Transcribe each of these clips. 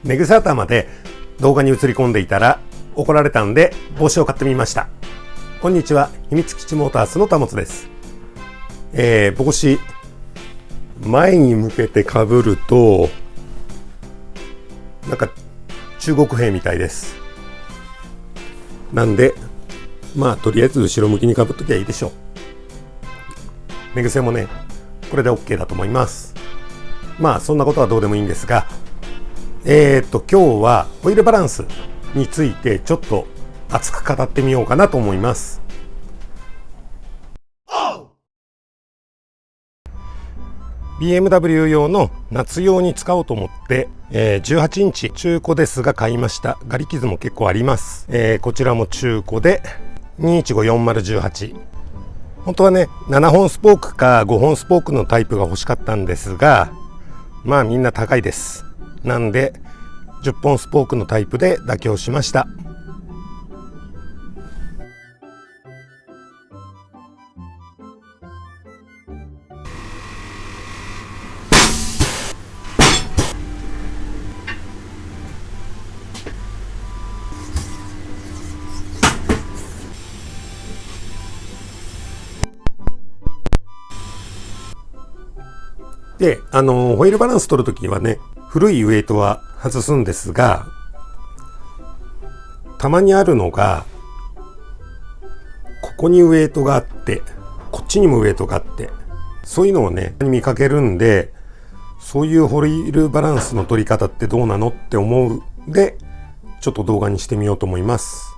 ネグサーターまで動画に映り込んでいたら怒られたんで帽子を買ってみました。こんにちは、秘密基地モータースの田本です。帽子前に向けてかぶるとなんか中国兵みたいです。なんでとりあえず後ろ向きにかぶっときゃいいでしょう。寝癖もねこれで OK だと思います。そんなことはどうでもいいんですが、今日はホイールバランスについてちょっと熱く語ってみようかなと思います。BMW 用の夏用に使おうと思って、18インチ中古ですが買いました。ガリ傷も結構あります。こちらも中古で2154018。本当はね7本スポークか5本スポークのタイプが欲しかったんですが、みんな高いです。なんで10本スポークのタイプで妥協しました。で、ホイールバランス取るときはね、古いウェイトは外すんですが、たまにあるのが、ここにウェイトがあって、こっちにもウェイトがあって、そういうのをね、見かけるんで、そういうホイールバランスの取り方ってどうなのって思うんで、ちょっと動画にしてみようと思います。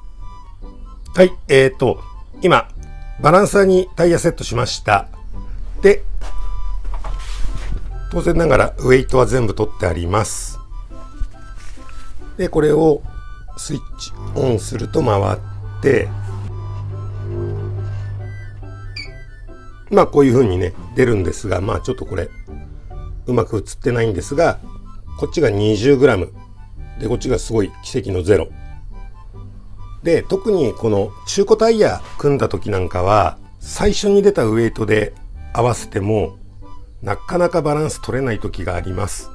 はい、今、バランサーにタイヤセットしました。で、当然ながらウェイトは全部取ってあります。でこれをスイッチオンすると回ってこういう風にね出るんですが、ちょっとこれうまく映ってないんですが、こっちが 20g でこっちがすごい奇跡の0で、特にこの中古タイヤ組んだ時なんかは最初に出たウェイトで合わせてもなかなかバランス取れない時があります。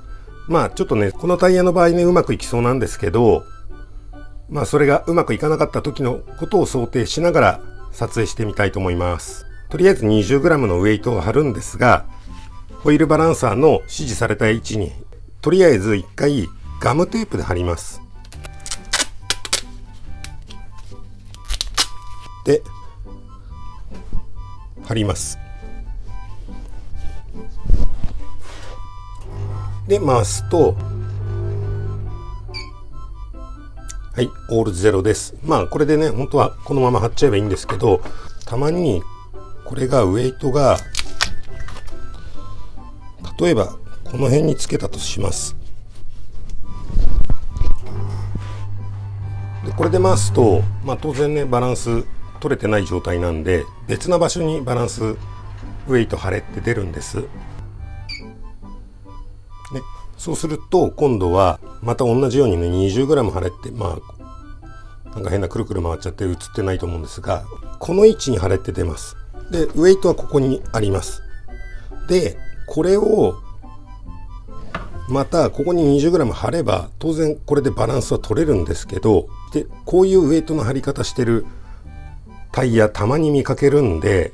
ちょっとねこのタイヤの場合ねうまくいきそうなんですけど、それがうまくいかなかった時のことを想定しながら撮影してみたいと思います。とりあえず 20g のウェイトを貼るんですが、ホイールバランサーの指示された位置にとりあえず一回ガムテープで貼ります。で貼ります。で回すとはい、オールゼロです。これでね本当はこのまま貼っちゃえばいいんですけど、たまにこれがウェイトが例えばこの辺につけたとします。でこれで回すと、当然ねバランス取れてない状態なんで別な場所にバランスウェイト貼れって出るんです。そうすると今度はまた同じようにね 20g 貼れってなんか変なくるくる回っちゃって映ってないと思うんですが、この位置に貼れって出ます。でウェイトはここにあります。でこれをまたここに 20g 貼れば当然これでバランスは取れるんですけど、でこういうウェイトの貼り方してるタイヤたまに見かけるんで、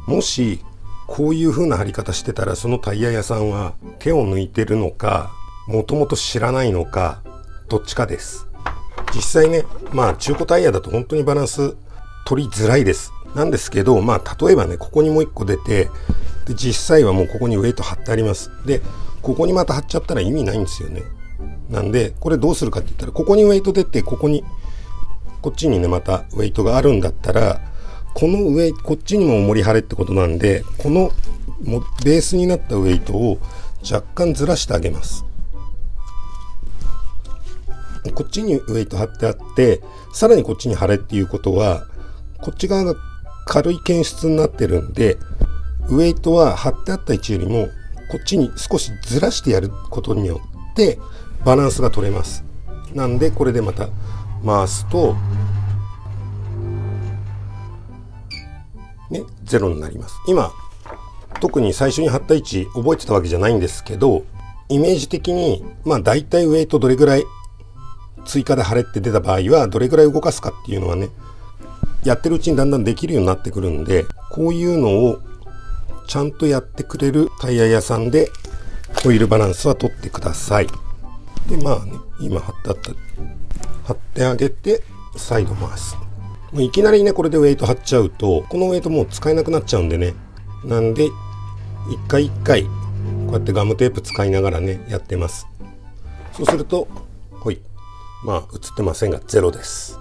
もしこういう風な貼り方してたらそのタイヤ屋さんは手を抜いてるのかもともと知らないのかどっちかです。実際ね中古タイヤだと本当にバランス取りづらいです。なんですけど例えばねここにもう一個出て、で実際はもうここにウェイト貼ってあります。でここにまた貼っちゃったら意味ないんですよね。なんでこれどうするかって言ったら、ここにウェイト出てこっちにねまたウェイトがあるんだったら、こっちにも重り貼れってことなんで、このベースになったウェイトを若干ずらしてあげます。こっちにウェイト貼ってあってさらにこっちに貼れっていうことは、こっち側が軽い検出になってるんで、ウェイトは貼ってあった位置よりもこっちに少しずらしてやることによってバランスが取れます。なんでこれでまた回すとゼロになります。今特に最初に貼った位置覚えてたわけじゃないんですけど、イメージ的にだいたいウェイトどれぐらい追加で貼れって出た場合はどれぐらい動かすかっていうのはね、やってるうちにだんだんできるようになってくるんで、こういうのをちゃんとやってくれるタイヤ屋さんでオイルバランスは取ってください。で今貼ってあげて再度回す。もういきなりねこれでウェイト貼っちゃうとこのウェイトもう使えなくなっちゃうんでね、なんで一回一回こうやってガムテープ使いながらねやってます。そうすると映ってませんが0です。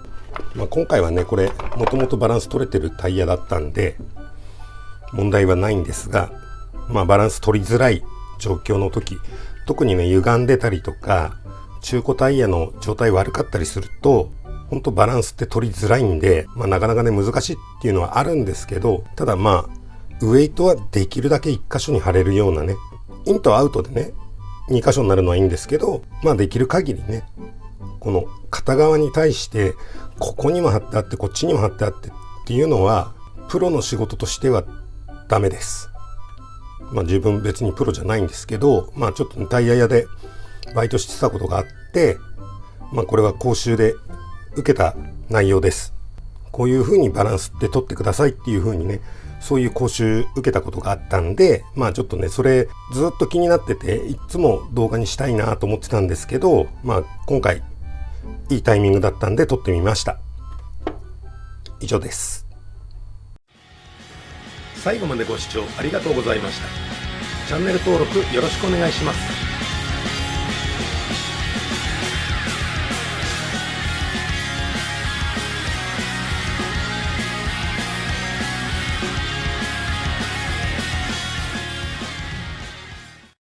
今回はねこれもともとバランス取れてるタイヤだったんで問題はないんですが、バランス取りづらい状況の時、特にね歪んでたりとか中古タイヤの状態悪かったりすると本当バランスって取りづらいんで、なかなかね難しいっていうのはあるんですけど、ただウェイトはできるだけ1箇所に貼れるようなね、インとアウトでね2箇所になるのはいいんですけど、できる限りねこの片側に対してここにも貼ってあってこっちにも貼ってあってっていうのはプロの仕事としてはダメです。自分別にプロじゃないんですけど、ちょっとタイヤ屋でバイトしてたことがあって、これは講習で受けた内容です。こういう風にバランスって取ってくださいっていう風にね、そういう講習受けたことがあったんで、ちょっとねそれずっと気になってていつも動画にしたいなと思ってたんですけど、今回いいタイミングだったんで撮ってみました。以上です。最後までご視聴ありがとうございました。チャンネル登録よろしくお願いします。